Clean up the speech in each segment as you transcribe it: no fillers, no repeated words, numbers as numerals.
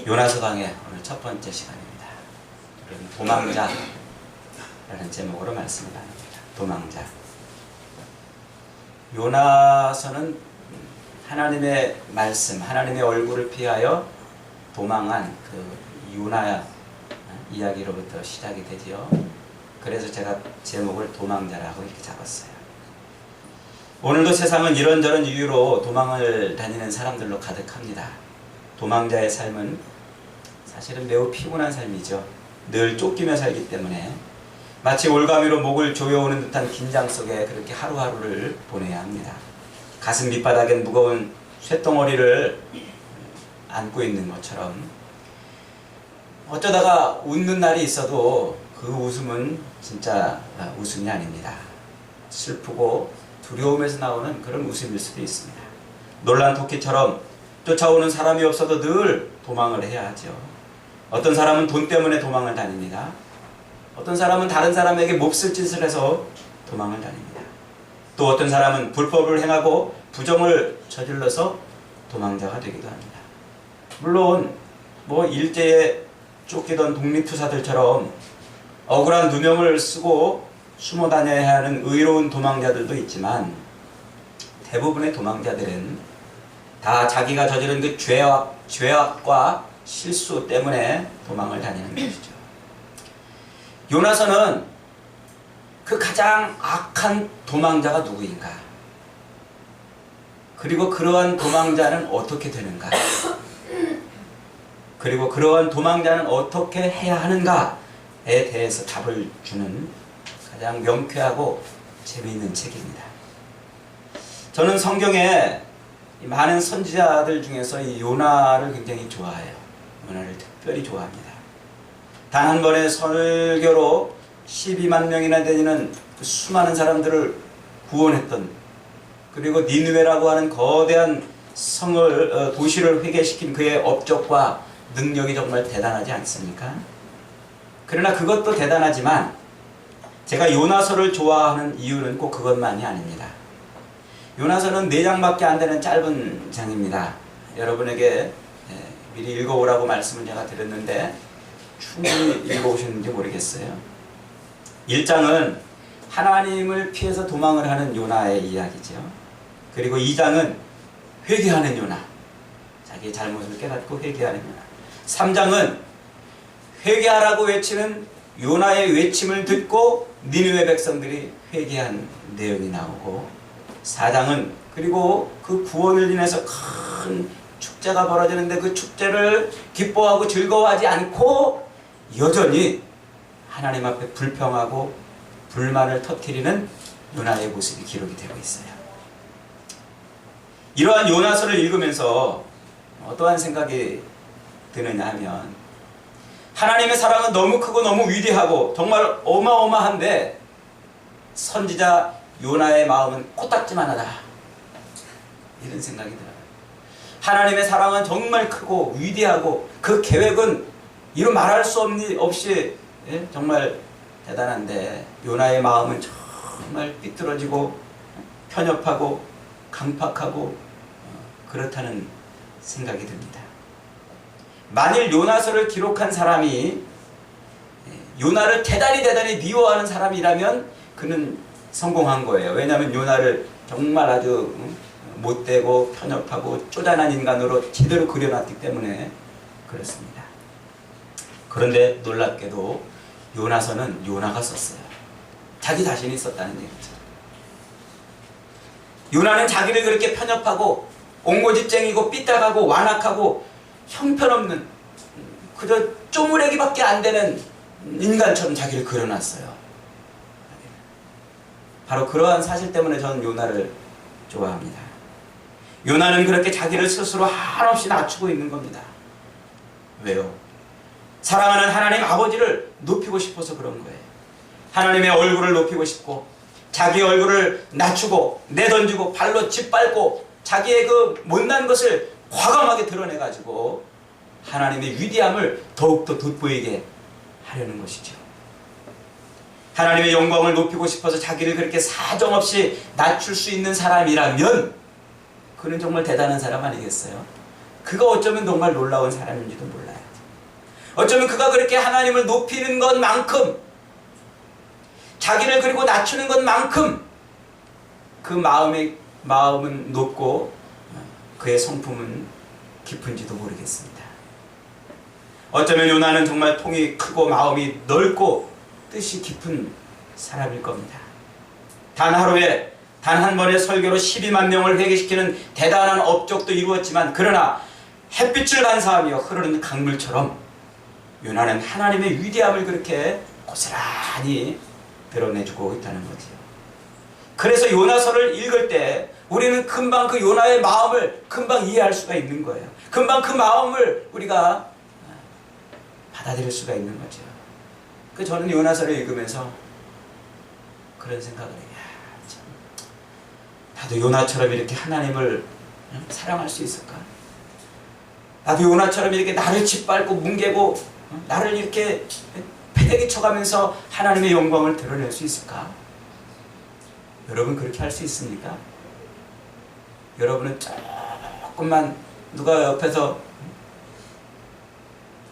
요나서 강의 오늘 첫 번째 시간입니다. 오늘은 도망자라는 제목으로 말씀을 나눕니다. 도망자. 요나서는 하나님의 말씀, 하나님의 얼굴을 피하여 도망한 그 요나 이야기로부터 시작이 되지요. 그래서 제가 제목을 도망자라고 이렇게 잡았어요. 오늘도 세상은 이런저런 이유로 도망을 다니는 사람들로 가득합니다. 도망자의 삶은 사실은 매우 피곤한 삶이죠. 늘 쫓기며 살기 때문에 마치 올가미로 목을 조여오는 듯한 긴장 속에 그렇게 하루하루를 보내야 합니다. 가슴 밑바닥엔 무거운 쇳덩어리를 안고 있는 것처럼 어쩌다가 웃는 날이 있어도 그 웃음은 진짜 웃음이 아닙니다. 슬프고 두려움에서 나오는 그런 웃음일 수도 있습니다. 놀란 토끼처럼 쫓아오는 사람이 없어도 늘 도망을 해야 하죠. 어떤 사람은 돈 때문에 도망을 다닙니다. 어떤 사람은 다른 사람에게 몹쓸 짓을 해서 도망을 다닙니다. 또 어떤 사람은 불법을 행하고 부정을 저질러서 도망자가 되기도 합니다. 물론 일제에 쫓기던 독립투사들처럼 억울한 누명을 쓰고 숨어 다녀야 하는 의로운 도망자들도 있지만 대부분의 도망자들은 다 자기가 저지른 그 죄악과 실수 때문에 도망을 다니는 것이죠. 요나서는 그 가장 악한 도망자가 누구인가? 그리고 그러한 도망자는 어떻게 되는가? 그리고 그러한 도망자는 어떻게 해야 하는가에 대해서 답을 주는 가장 명쾌하고 재미있는 책입니다. 저는 성경에 많은 선지자들 중에서 이 요나를 굉장히 좋아해요. 요나를 특별히 좋아합니다. 단 한 번의 설교로 12만 명이나 되는 그 수많은 사람들을 구원했던, 그리고 니느웨라고 하는 거대한 도시를 회개시킨 그의 업적과 능력이 정말 대단하지 않습니까? 그러나 그것도 대단하지만 제가 요나서를 좋아하는 이유는 꼭 그것만이 아닙니다. 요나서는 4장밖에 안 되는 짧은 장입니다. 여러분에게 미리 읽어오라고 말씀을 제가 드렸는데 충분히 읽어오셨는지 모르겠어요. 1장은 하나님을 피해서 도망을 하는 요나의 이야기죠. 그리고 2장은 회개하는 요나, 자기의 잘못을 깨닫고 회개하는 요나. 3장은 회개하라고 외치는 요나의 외침을 듣고 니느웨 백성들이 회개한 내용이 나오고, 4장은 그리고 그 구원을 인해서 큰 축제가 벌어지는데 그 축제를 기뻐하고 즐거워하지 않고 여전히 하나님 앞에 불평하고 불만을 터뜨리는 요나의 모습이 기록이 되고 있어요. 이러한 요나서를 읽으면서 어떠한 생각이 드느냐 하면, 하나님의 사랑은 너무 크고 너무 위대하고 정말 어마어마한데 선지자 요나의 마음은 코딱지만하다, 이런 생각이 들어요. 하나님의 사랑은 정말 크고 위대하고 그 계획은 이루 말할 수 없이 정말 대단한데 요나의 마음은 정말 삐뚤어지고 편협하고 강팍하고 그렇다는 생각이 듭니다. 만일 요나서를 기록한 사람이 요나를 대단히 미워하는 사람이라면 그는 성공한 거예요. 왜냐하면 요나를 정말 아주 못되고 편협하고 쪼잔한 인간으로 제대로 그려놨기 때문에 그렇습니다. 그런데 놀랍게도 요나서는 요나가 썼어요. 자기 자신이 썼다는 얘기죠. 요나는 자기를 그렇게 편협하고 옹고집쟁이고 삐딱하고 완악하고 형편없는 그저 쪼무레기밖에 안 되는 인간처럼 자기를 그려놨어요. 바로 그러한 사실 때문에 저는 요나를 좋아합니다. 요나는 그렇게 자기를 스스로 한없이 낮추고 있는 겁니다. 왜요? 사랑하는 하나님 아버지를 높이고 싶어서 그런 거예요. 하나님의 얼굴을 높이고 싶고 자기 얼굴을 낮추고 내던지고 발로 짓밟고 자기의 그 못난 것을 과감하게 드러내가지고 하나님의 위대함을 더욱더 돋보이게 하려는 것이죠. 하나님의 영광을 높이고 싶어서 자기를 그렇게 사정없이 낮출 수 있는 사람이라면 그는 정말 대단한 사람 아니겠어요? 그가 어쩌면 정말 놀라운 사람인지도 몰라요. 어쩌면 그가 그렇게 하나님을 높이는 것만큼, 자기를 그리고 낮추는 것만큼 그 마음은 높고 그의 성품은 깊은지도 모르겠습니다. 어쩌면 요나는 정말 통이 크고 마음이 넓고 뜻이 깊은 사람일 겁니다. 단 하루에 단 한 번의 설교로 12만 명을 회개시키는 대단한 업적도 이루었지만, 그러나 햇빛을 반사하며 흐르는 강물처럼 요나는 하나님의 위대함을 그렇게 고스란히 드러내주고 있다는 거지요. 그래서 요나서를 읽을 때 우리는 금방 그 요나의 마음을 금방 이해할 수가 있는 거예요. 금방 그 마음을 우리가 받아들일 수가 있는 거죠. 저는 요나서를 읽으면서 그런 생각을 해요. 참, 나도 요나처럼 이렇게 하나님을 사랑할 수 있을까? 나도 요나처럼 이렇게 나를 짓밟고 뭉개고 나를 이렇게 패대기 쳐가면서 하나님의 영광을 드러낼 수 있을까? 여러분 그렇게 할 수 있습니까? 여러분은 조금만 누가 옆에서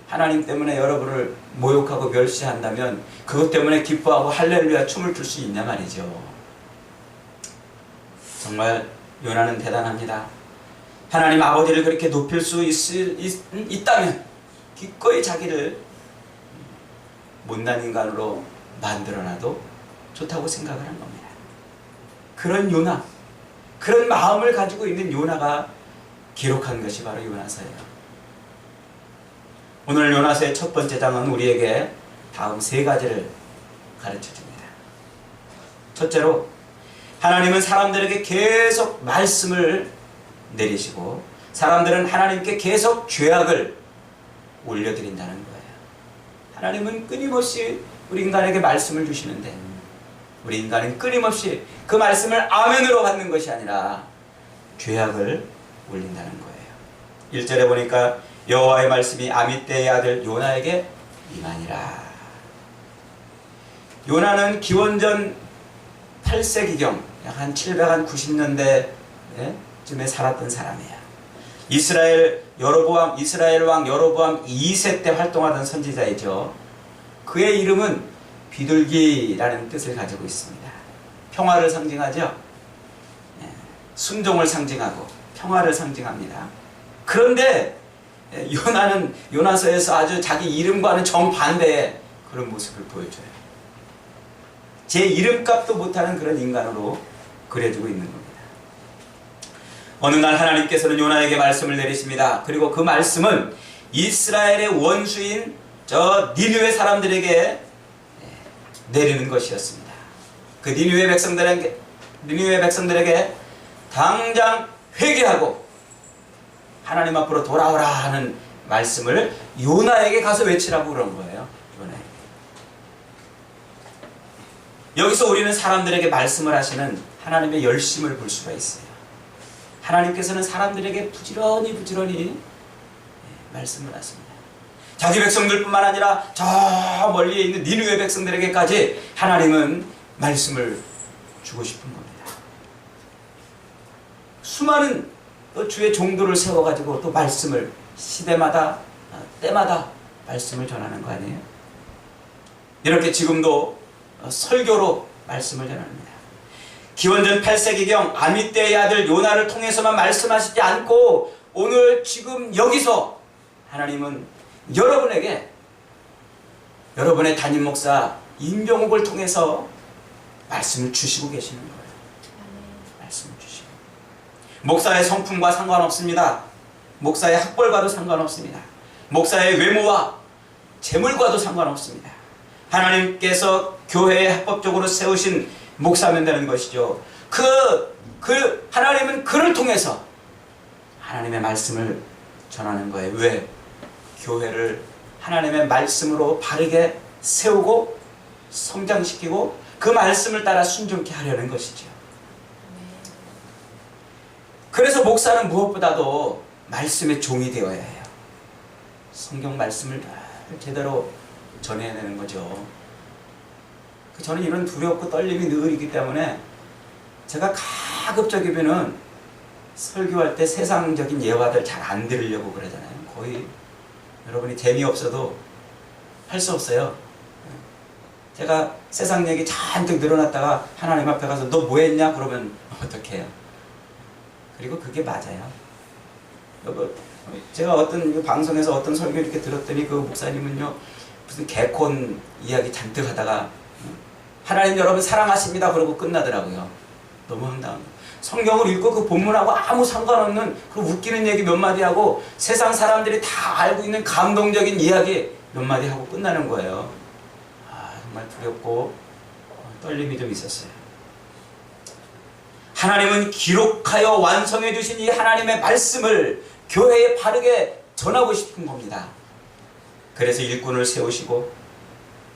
하나님 때문에 여러분을 모욕하고 멸시한다면 그것 때문에 기뻐하고 할렐루야 춤을 출 수 있냐 말이죠. 정말 요나는 대단합니다. 하나님 아버지를 그렇게 높일 수 있다면 기꺼이 자기를 못난 인간으로 만들어놔도 좋다고 생각을 한 겁니다. 그런 요나, 그런 마음을 가지고 있는 요나가 기록한 것이 바로 요나서예요. 오늘 요나서의 첫 번째 장은 우리에게 다음 세 가지를 가르쳐줍니다. 첫째로, 하나님은 사람들에게 계속 말씀을 내리시고 사람들은 하나님께 계속 죄악을 올려드린다는 거예요. 하나님은 끊임없이 우리 인간에게 말씀을 주시는데 우리 인간은 끊임없이 그 말씀을 아멘으로 받는 것이 아니라 죄악을 올린다는 거예요. 1절에 보니까 여호와의 말씀이 아미떼의 아들 요나에게 임하니라. 요나는 기원전 8세기경 약 한 790년대 쯤에 살았던 사람이에요. 이스라엘 왕 여로보암 2세 때 활동하던 선지자이죠. 그의 이름은 비둘기라는 뜻을 가지고 있습니다. 평화를 상징하죠. 순종을 상징하고 평화를 상징합니다. 그런데 요나는 요나서에서 아주 자기 이름과는 정반대의 그런 모습을 보여줘요. 제 이름값도 못하는 그런 인간으로 그려지고 있는 겁니다. 어느 날 하나님께서는 요나에게 말씀을 내리십니다. 그리고 그 말씀은 이스라엘의 원수인 저 니느웨 사람들에게 내리는 것이었습니다. 그 니느웨 백성들에게 당장 회개하고 하나님 앞으로 돌아오라 하는 말씀을 요나에게 가서 외치라고 그런 거예요. 요나에게. 여기서 우리는 사람들에게 말씀을 하시는 하나님의 열심을 볼 수가 있어요. 하나님께서는 사람들에게 부지런히 말씀을 하십니다. 자기 백성들뿐만 아니라 저 멀리에 있는 니느웨 백성들에게까지 하나님은 말씀을 주고 싶은 겁니다. 수많은 또 주의 종도를 세워가지고 또 말씀을 시대마다 때마다 말씀을 전하는 거 아니에요? 이렇게 지금도 설교로 말씀을 전합니다. 기원전 8세기경 아미떼의 아들 요나를 통해서만 말씀하시지 않고 오늘 지금 여기서 하나님은 여러분에게 여러분의 담임 목사 임병욱을 통해서 말씀을 주시고 계시는 거예요. 말씀을 주시고. 목사의 성품과 상관없습니다. 목사의 학벌과도 상관없습니다. 목사의 외모와 재물과도 상관없습니다. 하나님께서 교회에 합법적으로 세우신 목사면 되는 것이죠. 하나님은 그를 통해서 하나님의 말씀을 전하는 거예요. 왜? 교회를 하나님의 말씀으로 바르게 세우고 성장시키고 그 말씀을 따라 순종케 하려는 것이죠. 그래서 목사는 무엇보다도 말씀의 종이 되어야 해요. 성경 말씀을 제대로 전해야 되는 거죠. 저는 이런 두렵고 떨림이 늘 있기 때문에 제가 가급적이면은 설교할 때 세상적인 예화들 잘 안 들으려고 그러잖아요. 거의 여러분이 재미없어도 할 수 없어요. 제가 세상 얘기 잔뜩 늘어놨다가 하나님 앞에 가서 너 뭐 했냐? 그러면 어떻게 해요? 그리고 그게 맞아요. 제가 어떤 방송에서 어떤 설교 이렇게 들었더니 그 목사님은요, 무슨 개콘 이야기 잔뜩 하다가 하나님 여러분 사랑하십니다 그러고 끝나더라고요. 너무 황당합니다. 성경을 읽고 그 본문하고 아무 상관없는 그 웃기는 얘기 몇 마디 하고 세상 사람들이 다 알고 있는 감동적인 이야기 몇 마디 하고 끝나는 거예요. 정말 두렵고 떨림이 좀 있었어요. 하나님은 기록하여 완성해 주신 이 하나님의 말씀을 교회에 바르게 전하고 싶은 겁니다. 그래서 일꾼을 세우시고,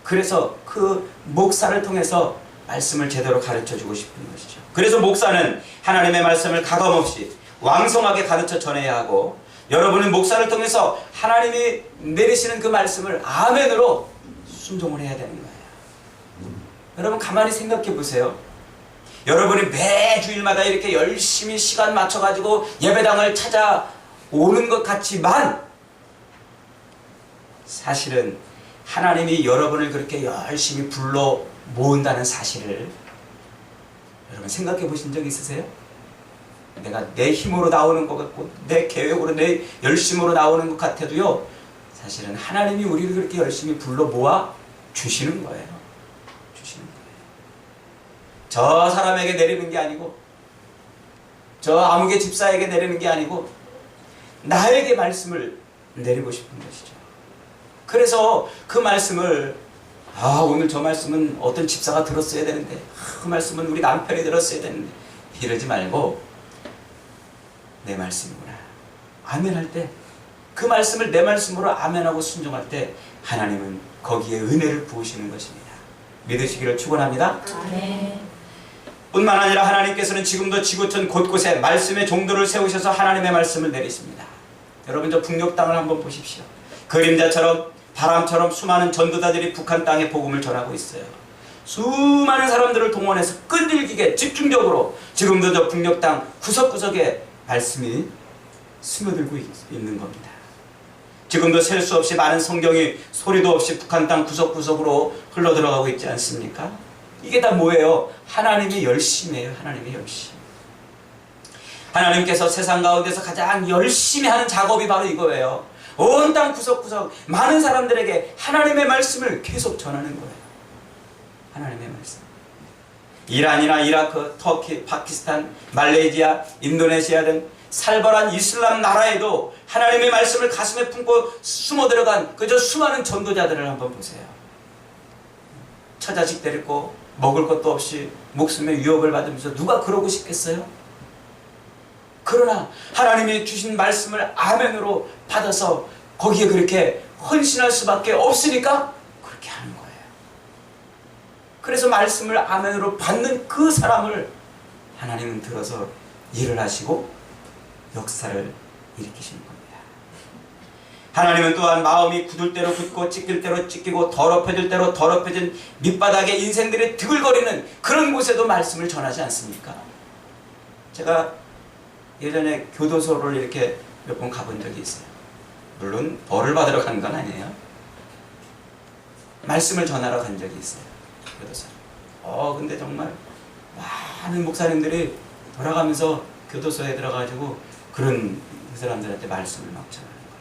그래서 그 목사를 통해서 말씀을 제대로 가르쳐 주고 싶은 것이죠. 그래서 목사는 하나님의 말씀을 가감없이 왕성하게 가르쳐 전해야 하고, 여러분은 목사를 통해서 하나님이 내리시는 그 말씀을 아멘으로 순종을 해야 되는 거예요. 여러분 가만히 생각해 보세요. 여러분이 매 주일마다 이렇게 열심히 시간 맞춰가지고 예배당을 찾아오는 것 같지만, 사실은 하나님이 여러분을 그렇게 열심히 불러 모은다는 사실을 여러분 생각해 보신 적 있으세요? 내가 내 힘으로 나오는 것 같고 내 계획으로 내 열심으로 나오는 것 같아도요, 사실은 하나님이 우리를 그렇게 열심히 불러 모아 주시는 거예요. 주시는 거예요. 저 사람에게 내리는 게 아니고, 저 아무개 집사에게 내리는 게 아니고 나에게 말씀을 내리고 싶은 것이죠. 그래서 그 말씀을, 오늘 저 말씀은 어떤 집사가 들었어야 되는데, 그 말씀은 우리 남편이 들었어야 되는데, 이러지 말고 내 말씀이구나 아멘할 때, 그 말씀을 내 말씀으로 아멘하고 순종할 때 하나님은 거기에 은혜를 부으시는 것입니다. 믿으시기를 축원합니다. 아멘. 뿐만 아니라 하나님께서는 지금도 지구촌 곳곳에 말씀의 종도를 세우셔서 하나님의 말씀을 내리십니다. 여러분 저 북녘 땅을 한번 보십시오. 그림자처럼 바람처럼 수많은 전도자들이 북한 땅에 복음을 전하고 있어요. 수많은 사람들을 동원해서 끈질기게 집중적으로 지금도 저 북녘 땅 구석구석에 말씀이 스며들고 있는 겁니다. 지금도 셀 수 없이 많은 성경이 소리도 없이 북한 땅 구석구석으로 흘러들어가고 있지 않습니까? 이게 다 뭐예요? 하나님의 열심이에요. 하나님의 열심. 하나님께서 세상 가운데서 가장 열심히 하는 작업이 바로 이거예요. 온 땅 구석구석 많은 사람들에게 하나님의 말씀을 계속 전하는 거예요. 하나님의 말씀. 이란이나 이라크, 터키, 파키스탄, 말레이시아, 인도네시아 등 살벌한 이슬람 나라에도 하나님의 말씀을 가슴에 품고 숨어 들어간 그저 수많은 전도자들을 한번 보세요. 처자식 데리고 먹을 것도 없이 목숨의 위협을 받으면서 누가 그러고 싶겠어요? 그러나 하나님이 주신 말씀을 아멘으로 받아서 거기에 그렇게 헌신할 수밖에 없으니까 그렇게 하는 거예요. 그래서 말씀을 아멘으로 받는 그 사람을 하나님은 들어서 일을 하시고 역사를 일으키시는 겁니다. 하나님은 또한 마음이 굳을 대로 굳고 찢길 대로 찢기고 더럽혀질 대로 더럽혀진 밑바닥에 인생들이 드글거리는 그런 곳에도 말씀을 전하지 않습니까? 제가 예전에 교도소를 이렇게 몇 번 가본 적이 있어요. 물론 벌을 받으러 간 건 아니에요. 말씀을 전하러 간 적이 있어요. 교도소. 근데 정말 많은 목사님들이 돌아가면서 교도소에 들어가지고 그런 그 사람들한테 말씀을 막 전하는 거예요.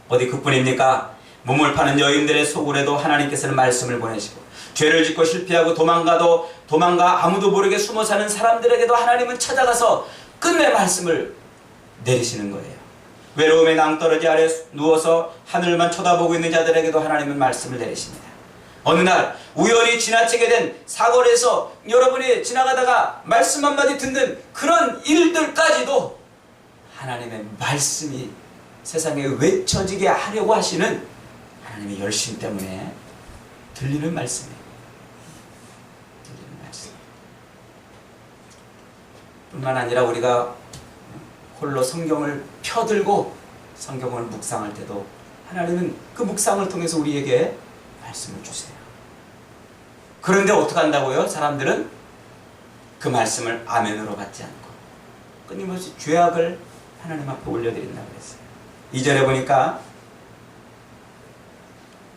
어디 그뿐입니까? 몸을 파는 여인들의 소굴에도 하나님께서는 말씀을 보내시고, 죄를 짓고 실패하고 도망가 아무도 모르게 숨어 사는 사람들에게도 하나님은 찾아가서 끝내 말씀을 내리시는 거예요. 외로움의 낭떠러지 아래 누워서 하늘만 쳐다보고 있는 자들에게도 하나님은 말씀을 내리십니다. 어느 날 우연히 지나치게 된 사거리에서 여러분이 지나가다가 말씀 한마디 듣는 그런 일들까지도 하나님의 말씀이 세상에 외쳐지게 하려고 하시는 하나님의 열심 때문에 들리는 말씀이에요. 들리는 말씀. 뿐만 아니라 우리가 홀로 성경을 펴들고 성경을 묵상할 때도 하나님은 그 묵상을 통해서 우리에게 말씀을 주세요. 그런데 어떻게 한다고요? 사람들은 그 말씀을 아멘으로 받지 않고 끊임없이 죄악을 하나님 앞에 올려드린다고 그랬어요. 2절에 보니까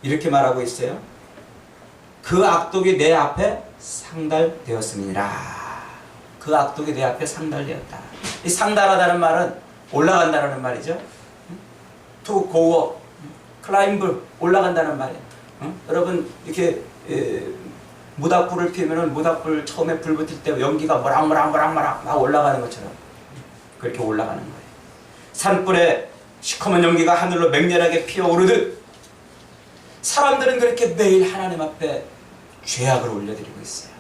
이렇게 말하고 있어요. 그 악독이 내 앞에 상달되었음이니라. 그 악독이 내 앞에 상달되었다. 이 상달하다는 말은 올라간다는 말이죠. To go up, climb, 올라간다는 말이에요. 여러분 이렇게 모닥불을 피우면은 모닥불 처음에 불 붙을 때 연기가 모락모락 막 올라가는 것처럼 그렇게 올라가는 거예요. 산불에 시커먼 연기가 하늘로 맹렬하게 피어오르듯 사람들은 그렇게 매일 하나님 앞에 죄악을 올려드리고 있어요.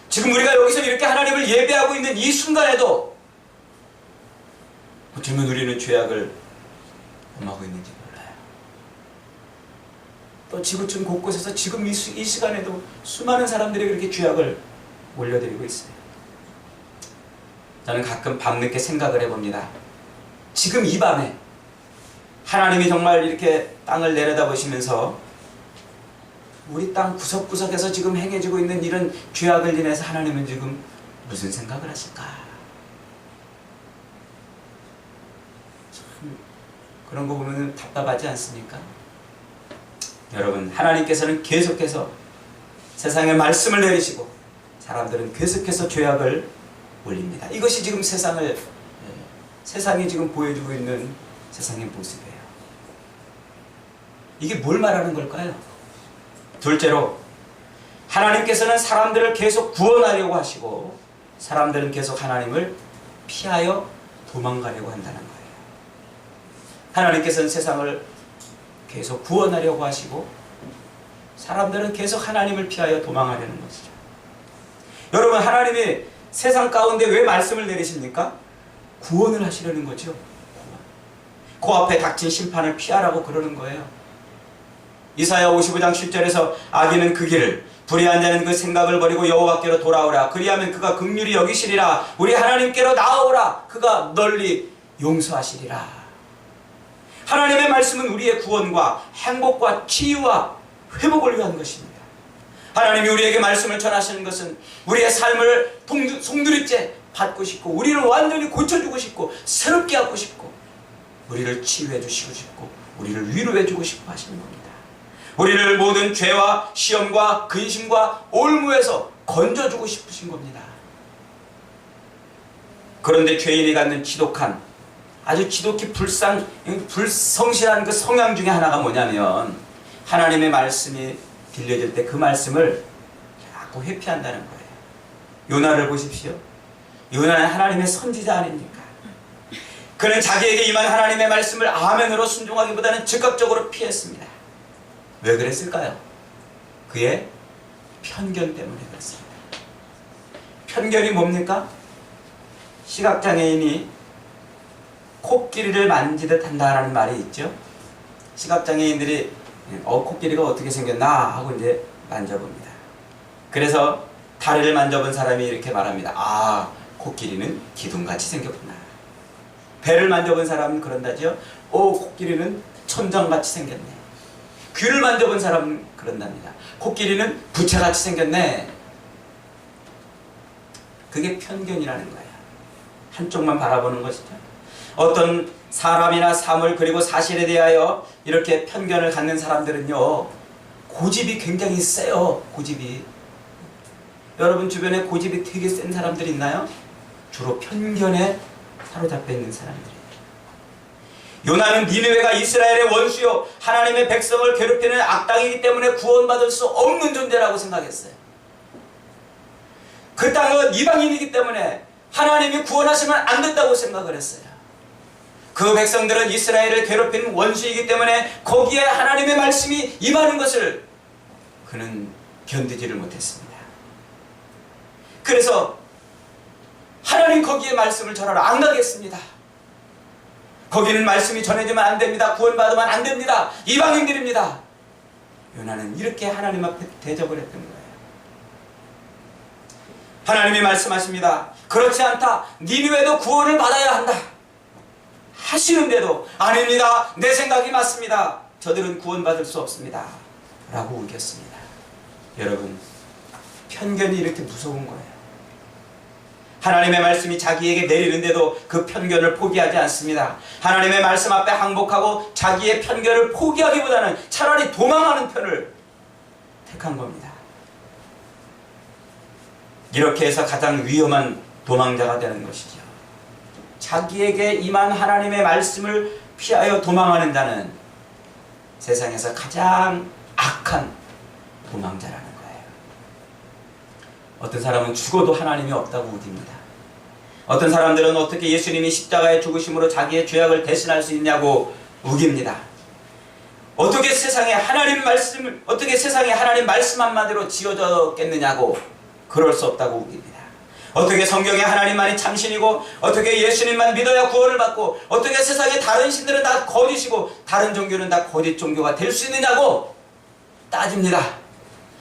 지금 우리가 여기서 이렇게 하나님을 예배하고 있는 이 순간에도 어쩌면 우리는 죄악을 범하고 있는지 몰라요. 또 지구촌 곳곳에서 지금 이 시간에도 수많은 사람들이 그렇게 죄악을 올려드리고 있어요. 저는 가끔 밤늦게 생각을 해봅니다. 지금 이 밤에 하나님이 정말 이렇게 땅을 내려다보시면서 우리 땅 구석구석에서 지금 행해지고 있는 이런 죄악을 인해서 하나님은 지금 무슨 생각을 하실까? 참 그런 거 보면 답답하지 않습니까? 여러분, 하나님께서는 계속해서 세상에 말씀을 내리시고 사람들은 계속해서 죄악을 올립니다. 이것이 지금 세상이 지금 보여주고 있는 세상의 모습이에요. 이게 뭘 말하는 걸까요? 둘째로, 하나님께서는 사람들을 계속 구원하려고 하시고 사람들은 계속 하나님을 피하여 도망가려고 한다는 거예요. 하나님께서는 세상을 계속 구원하려고 하시고 사람들은 계속 하나님을 피하여 도망하려는 것이죠. 여러분, 하나님이 세상 가운데 왜 말씀을 내리십니까? 구원을 하시려는 거죠. 그 앞에 닥친 심판을 피하라고 그러는 거예요. 이사야 55장 7절에서 악인은 그 길을, 불의한 자는 그 생각을 버리고 여호와께로 돌아오라. 그리하면 그가 긍휼히 여기시리라. 우리 하나님께로 나아오라. 그가 널리 용서하시리라. 하나님의 말씀은 우리의 구원과 행복과 치유와 회복을 위한 것입니다. 하나님이 우리에게 말씀을 전하시는 것은 우리의 삶을 송두리째 받고 싶고 우리를 완전히 고쳐주고 싶고 새롭게 하고 싶고 우리를 치유해 주시고 싶고 우리를 위로해 주고 싶어 하시는 겁니다. 우리를 모든 죄와 시험과 근심과 올무에서 건져주고 싶으신 겁니다. 그런데 죄인이 갖는 지독한, 아주 지독히 불성실한 그 성향 중에 하나가 뭐냐면 하나님의 말씀이 들려질 때 그 말씀을 자꾸 회피한다는 거예요. 요나를 보십시오. 요나는 하나님의 선지자 아닙니까? 그는 자기에게 임한 하나님의 말씀을 아멘으로 순종하기보다는 즉각적으로 피했습니다. 왜 그랬을까요? 그의 편견 때문에 그랬습니다. 편견이 뭡니까? 시각장애인이 코끼리를 만지듯 한다라는 말이 있죠. 시각장애인들이 코끼리가 어떻게 생겼나 하고 이제 만져봅니다. 그래서 다리를 만져본 사람이 이렇게 말합니다. 아, 코끼리는 기둥같이 생겼구나. 배를 만져본 사람은 그런다죠. 코끼리는 천장같이 생겼네. 귀를 만져본 사람은 그런답니다. 코끼리는 부채같이 생겼네. 그게 편견이라는 거예요. 한쪽만 바라보는 것이죠. 어떤 사람이나 사물 그리고 사실에 대하여 이렇게 편견을 갖는 사람들은요, 고집이 굉장히 세요. 고집이. 여러분 주변에 고집이 되게 센 사람들이 있나요? 주로 편견에 사로잡혀 있는 사람들이에요. 요나는 니느웨가 이스라엘의 원수요 하나님의 백성을 괴롭히는 악당이기 때문에 구원받을 수 없는 존재라고 생각했어요. 그 땅은 이방인이기 때문에 하나님이 구원하시면 안 된다고 생각을 했어요. 그 백성들은 이스라엘을 괴롭히는 원수이기 때문에 거기에 하나님의 말씀이 임하는 것을 그는 견디지를 못했습니다. 그래서 하나님 거기에 말씀을 전하러 안 가겠습니다. 거기는 말씀이 전해지면 안 됩니다. 구원받으면 안 됩니다. 이방인들입니다. 요나는 이렇게 하나님 앞에 대적을 했던 거예요. 하나님이 말씀하십니다. 그렇지 않다. 니느웨도 구원을 받아야 한다. 하시는데도 아닙니다. 내 생각이 맞습니다. 저들은 구원받을 수 없습니다. 라고 우겼습니다. 여러분, 편견이 이렇게 무서운 거예요. 하나님의 말씀이 자기에게 내리는데도 그 편견을 포기하지 않습니다. 하나님의 말씀 앞에 항복하고 자기의 편견을 포기하기보다는 차라리 도망하는 편을 택한 겁니다. 이렇게 해서 가장 위험한 도망자가 되는 것이죠. 자기에게 임한 하나님의 말씀을 피하여 도망하는 자는 세상에서 가장 악한 도망자라는 거예요. 어떤 사람은 죽어도 하나님이 없다고 우깁니다. 어떤 사람들은 어떻게 예수님이 십자가의 죽으심으로 자기의 죄악을 대신할 수 있냐고 우깁니다. 어떻게 세상에 하나님 말씀 한마디로 지어졌겠느냐고 그럴 수 없다고 우깁니다. 어떻게 성경에 하나님만이 참신이고 어떻게 예수님만 믿어야 구원을 받고 어떻게 세상에 다른 신들은 다 거짓이고 다른 종교는 다 거짓 종교가 될 수 있느냐고 따집니다.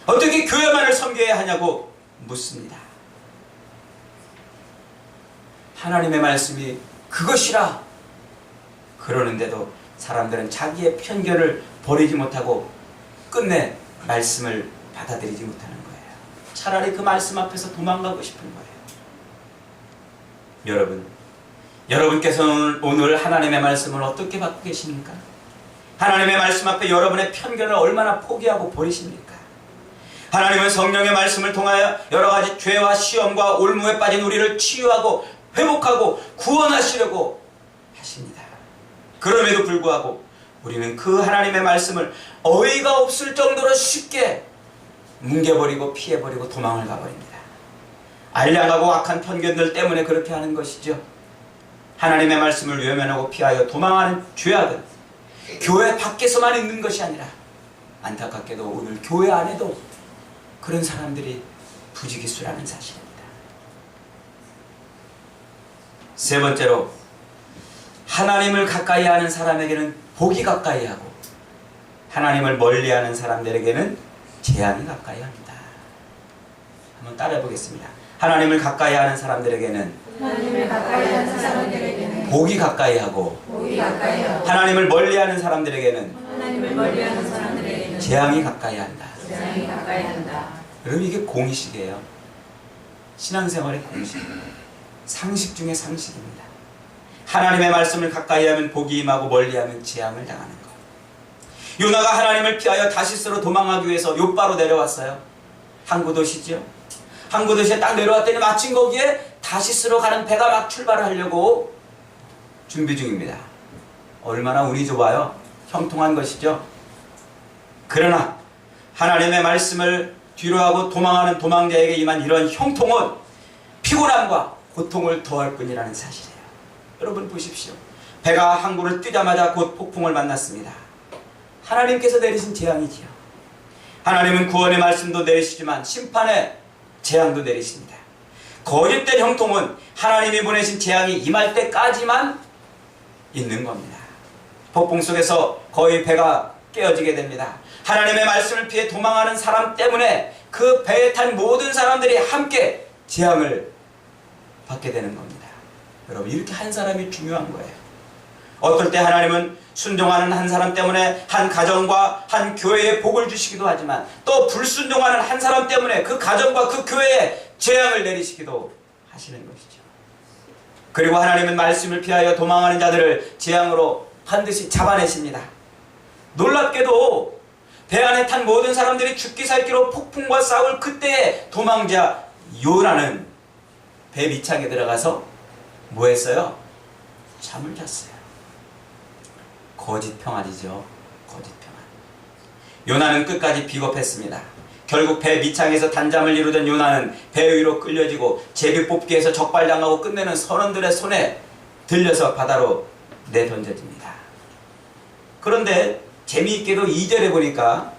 어떻게 교회만을 섬겨야 하냐고 묻습니다. 하나님의 말씀이 그것이라 그러는데도 사람들은 자기의 편견을 버리지 못하고 끝내 말씀을 받아들이지 못하는 거예요. 차라리 그 말씀 앞에서 도망가고 싶은 거예요. 여러분께서는 오늘 하나님의 말씀을 어떻게 받고 계십니까? 하나님의 말씀 앞에 여러분의 편견을 얼마나 포기하고 버리십니까? 하나님은 성령의 말씀을 통하여 여러 가지 죄와 시험과 올무에 빠진 우리를 치유하고 회복하고 구원하시려고 하십니다. 그럼에도 불구하고 우리는 그 하나님의 말씀을 어이가 없을 정도로 쉽게 뭉개버리고 피해버리고 도망을 가버립니다. 알량하고 악한 편견들 때문에 그렇게 하는 것이죠. 하나님의 말씀을 외면하고 피하여 도망하는 죄악은 교회 밖에서만 있는 것이 아니라 안타깝게도 오늘 교회 안에도 그런 사람들이 부지기수라는 사실입니다. 세 번째로 하나님을 가까이 하는 사람에게는 복이 가까이 하고 하나님을 멀리하는 사람들에게는 재앙이 가까이 합니다. 한번 따라해 보겠습니다. 하나님을 가까이 하는 사람들에게는 복이 가까이 하고 하나님을 멀리하는 사람들에게는 재앙이 가까이 한다. 여러분 이게 공식이에요. 신앙생활의 공식. 상식 중에 상식입니다. 하나님의 말씀을 가까이 하면 복이 임하고 멀리하면 재앙을 당하는 것. 요나가 하나님을 피하여 다시스로 도망하기 위해서 욥바로 내려왔어요. 항구 도시죠. 항구 도시에 딱 내려왔더니 마침 거기에 다시스로 가는 배가 막 출발을 하려고 준비 중입니다. 얼마나 운이 좋아요. 형통한 것이죠. 그러나 하나님의 말씀을 뒤로하고 도망하는 도망자에게 임한 이런 형통은 피곤함과 고통을 더할 뿐이라는 사실이에요. 여러분 보십시오. 배가 항구를 뜨자마자 곧 폭풍을 만났습니다. 하나님께서 내리신 재앙이지요. 하나님은 구원의 말씀도 내리시지만 심판의 재앙도 내리십니다. 거짓된 형통은 하나님이 보내신 재앙이 임할 때까지만 있는 겁니다. 폭풍 속에서 거의 배가 깨어지게 됩니다. 하나님의 말씀을 피해 도망하는 사람 때문에 그 배에 탄 모든 사람들이 함께 재앙을 받게 되는 겁니다. 여러분 이렇게 한 사람이 중요한 거예요. 어떨 때 하나님은 순종하는 한 사람 때문에 한 가정과 한 교회에 복을 주시기도 하지만 또 불순종하는 한 사람 때문에 그 가정과 그 교회에 재앙을 내리시기도 하시는 것이죠. 그리고 하나님은 말씀을 피하여 도망하는 자들을 재앙으로 반드시 잡아내십니다. 놀랍게도 배 안에 탄 모든 사람들이 죽기 살기로 폭풍과 싸울 그때의 도망자 요나는 배 밑창에 들어가서 뭐 했어요? 잠을 잤어요. 거짓 평안이죠. 거짓 평안. 요나는 끝까지 비겁했습니다. 결국 배 밑창에서 단잠을 이루던 요나는 배 위로 끌려지고 제비 뽑기에서 적발당하고 끝내는 선원들의 손에 들려서 바다로 내던져집니다. 그런데 재미있게도 2절에 보니까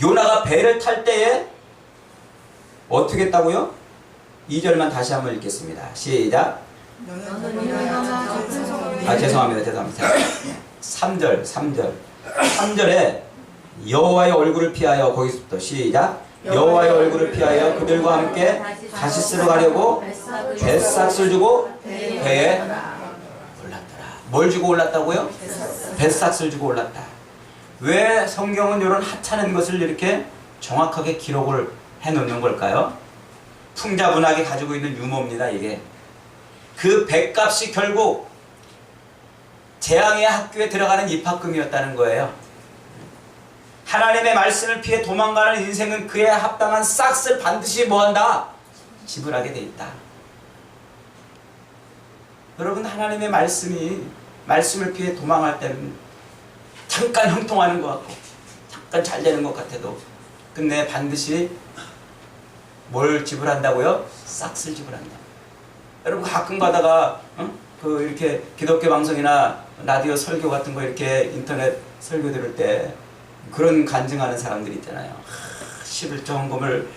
요나가 배를 탈 때에 어떻게 했다고요? 2절만 다시 한번 읽겠습니다. 시작. 죄송합니다. 3절에 여호와의 얼굴을 피하여 거기서부터 시작. 여호와의 얼굴을 피하여 그들과 함께 다시스로 가려고 뱃삭을 주고 배에 올랐더라. 뭘 주고 올랐다고요? 뱃삭을 주고 올랐다. 왜 성경은 이런 하찮은 것을 이렇게 정확하게 기록을 해놓는 걸까요? 풍자분하게 가지고 있는 유머입니다. 이게 그 백값이 결국 재앙의 학교에 들어가는 입학금이었다는 거예요. 하나님의 말씀을 피해 도망가는 인생은 그에 합당한 싹을 반드시 뭐한다? 지불하게 돼 있다. 여러분, 하나님의 말씀을 피해 도망할 때는 잠깐 형통하는 것 같고 잠깐 잘 되는 것 같아도 끝내 반드시 뭘 지불한다고요? 싹을 지불한다. 여러분, 가끔 가다가 이렇게 기독교 방송이나 라디오 설교 같은 거 이렇게 인터넷 설교 들을 때 그런 간증하는 사람들 있잖아요. 11조 헌금을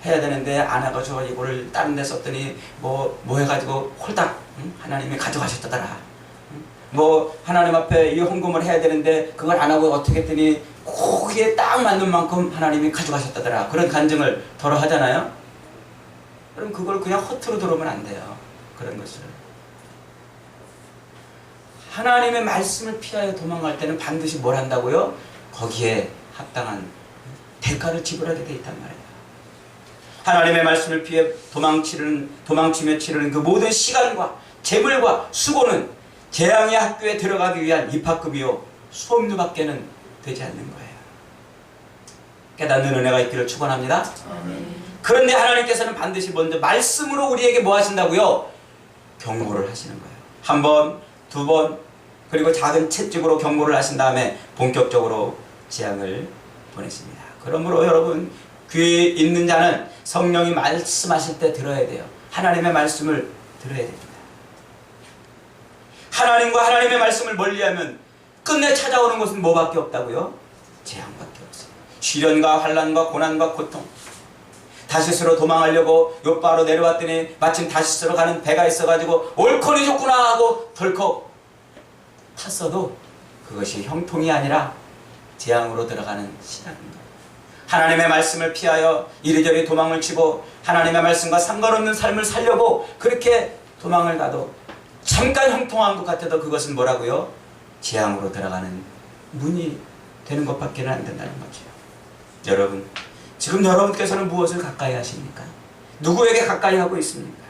해야 되는데 안 해가지고 이거를 다른 데 썼더니 뭐 해가지고 홀딱 하나님이 가져가셨다더라. 하나님 앞에 이 헌금을 해야 되는데 그걸 안 하고 어떻게 했더니 거기에 딱 맞는 만큼 하나님이 가져가셨다더라. 그런 간증을 더러 하잖아요. 그럼 그걸 그냥 허투루 들으면 안 돼요. 그런 것을. 하나님의 말씀을 피하여 도망갈 때는 반드시 뭘 한다고요? 거기에 합당한 대가를 지불하게 돼 있단 말이에요. 하나님의 말씀을 피해 도망치며 치르는 그 모든 시간과 재물과 수고는 재앙의 학교에 들어가기 위한 입학금이요 수업료밖에는 되지 않는 거예요. 깨닫는 은혜가 있기를 축원합니다. 그런데 하나님께서는 반드시 먼저 말씀으로 우리에게 뭐 하신다고요? 경고를 하시는 거예요. 한 번, 두 번, 그리고 작은 채찍으로 경고를 하신 다음에 본격적으로 재앙을 보내십니다. 그러므로 여러분, 귀 있는 자는 성령이 말씀하실 때 들어야 돼요. 하나님의 말씀을 들어야 됩니다. 하나님과 하나님의 말씀을 멀리하면 끝내 찾아오는 것은 뭐밖에 없다고요? 재앙밖에 없어요. 시련과 환난과 고난과 고통. 다시스로 도망하려고 요바로 내려왔더니 마침 다시스로 가는 배가 있어가지고 옳거니 좋구나 하고 덜컥 탔어도 그것이 형통이 아니라 재앙으로 들어가는 시작입니다. 하나님의 말씀을 피하여 이리저리 도망을 치고 하나님의 말씀과 상관없는 삶을 살려고 그렇게 도망을 가도 잠깐 형통한 것 같아도 그것은 뭐라고요? 재앙으로 들어가는 문이 되는 것밖에 안 된다는 거죠. 여러분, 지금 여러분께서는 무엇을 가까이 하십니까? 누구에게 가까이 하고 있습니까?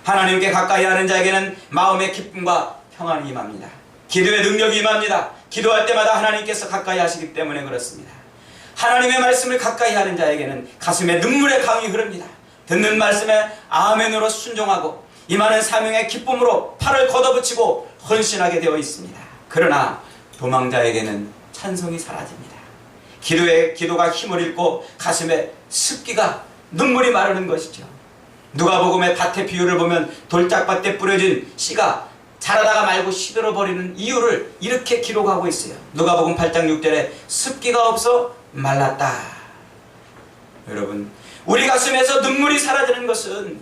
하나님께 가까이 하는 자에게는 마음의 기쁨과 평안이 임합니다. 기도의 능력이 임합니다. 기도할 때마다 하나님께서 가까이 하시기 때문에 그렇습니다. 하나님의 말씀을 가까이 하는 자에게는 가슴에 눈물의 강이 흐릅니다. 듣는 말씀에 아멘으로 순종하고 임하는 사명의 기쁨으로 팔을 걷어붙이고 헌신하게 되어 있습니다. 그러나 도망자에게는 찬송이 사라집니다. 기도가 힘을 잃고 가슴에 습기가 눈물이 마르는 것이죠. 누가복음의 밭의 비유를 보면 돌짝밭에 뿌려진 씨가 자라다가 말고 시들어버리는 이유를 이렇게 기록하고 있어요. 누가복음 8장 6절에 습기가 없어 말랐다. 여러분, 우리 가슴에서 눈물이 사라지는 것은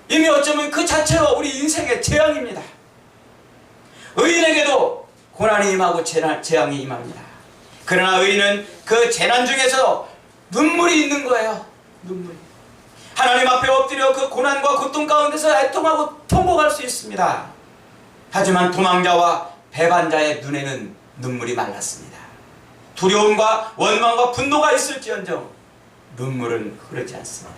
이미 어쩌면 그 자체로 우리 인생의 재앙입니다. 의인에게도 고난이 임하고 재앙이 임합니다. 그러나 의인은 그 재난 중에서 눈물이 있는 거예요. 눈물. 하나님 앞에 엎드려 그 고난과 고통 가운데서 애통하고 통곡할 수 있습니다. 하지만 도망자와 배반자의 눈에는 눈물이 말랐습니다. 두려움과 원망과 분노가 있을지언정 눈물은 흐르지 않습니다.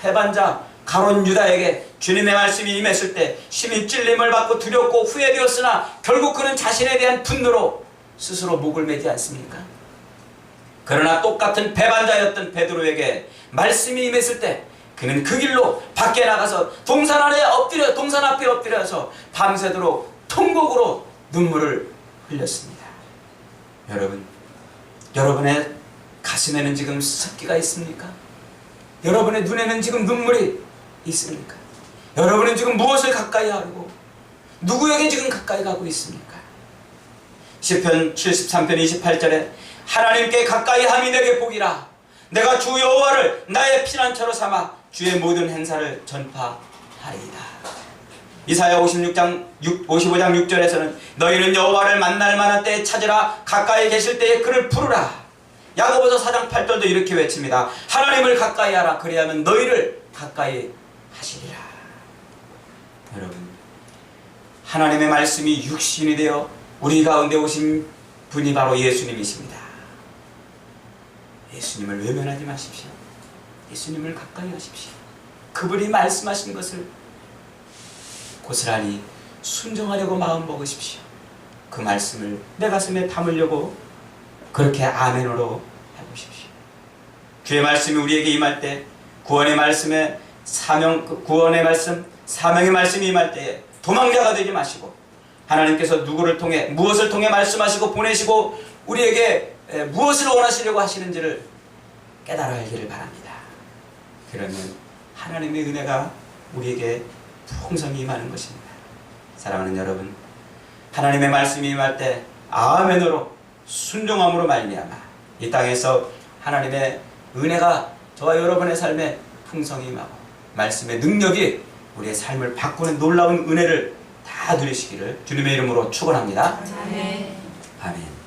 배반자 가룟 유다에게 주님의 말씀이 임했을 때 심히 찔림을 받고 두렵고 후회되었으나 결국 그는 자신에 대한 분노로 스스로 목을 매지 않습니까? 그러나 똑같은 배반자였던 베드로에게 말씀이 임했을 때 그는 그 길로 밖에 나가서 동산 앞에 엎드려서 밤새도록 통곡으로 눈물을 흘렸습니다. 여러분, 여러분의 가슴에는 지금 습기가 있습니까? 여러분의 눈에는 지금 눈물이 있습니까? 여러분은 지금 무엇을 가까이 하고 누구에게 지금 가까이 가고 있습니까? 시편 73편 28절에 하나님께 가까이 함이 내게 복이라. 내가 주 여호와를 나의 피난처로 삼아 주의 모든 행사를 전파하리이다. 이사야 55장 6절에서는 너희는 여호와를 만날 만한 때에 찾으라. 가까이 계실 때에 그를 부르라. 야고보서 4장 8절도 이렇게 외칩니다. 하나님을 가까이 하라. 그리하면 너희를 가까이 하시리라. 여러분, 하나님의 말씀이 육신이 되어 우리 가운데 오신 분이 바로 예수님이십니다. 예수님을 외면하지 마십시오. 예수님을 가까이 하십시오. 그분이 말씀하신 것을 고스란히 순종하려고 마음 먹으십시오. 그 말씀을 내 가슴에 담으려고 그렇게 아멘으로 해보십시오. 주의 말씀이 우리에게 임할 때, 구원의 말씀에 구원의 말씀, 사명의 말씀이 임할 때에 도망자가 되지 마시고, 하나님께서 누구를 통해, 무엇을 통해 말씀하시고 보내시고 우리에게 무엇을 원하시려고 하시는지를 깨달아 알기를 바랍니다. 그러면 하나님의 은혜가 우리에게 풍성히 임하는 것입니다. 사랑하는 여러분, 하나님의 말씀이 임할 때 아멘으로 순종함으로 말미암아 이 땅에서 하나님의 은혜가 저와 여러분의 삶에 풍성히 임하고 말씀의 능력이 우리의 삶을 바꾸는 놀라운 은혜를 다 누리시기를 주님의 이름으로 축원합니다. 아멘. 아멘.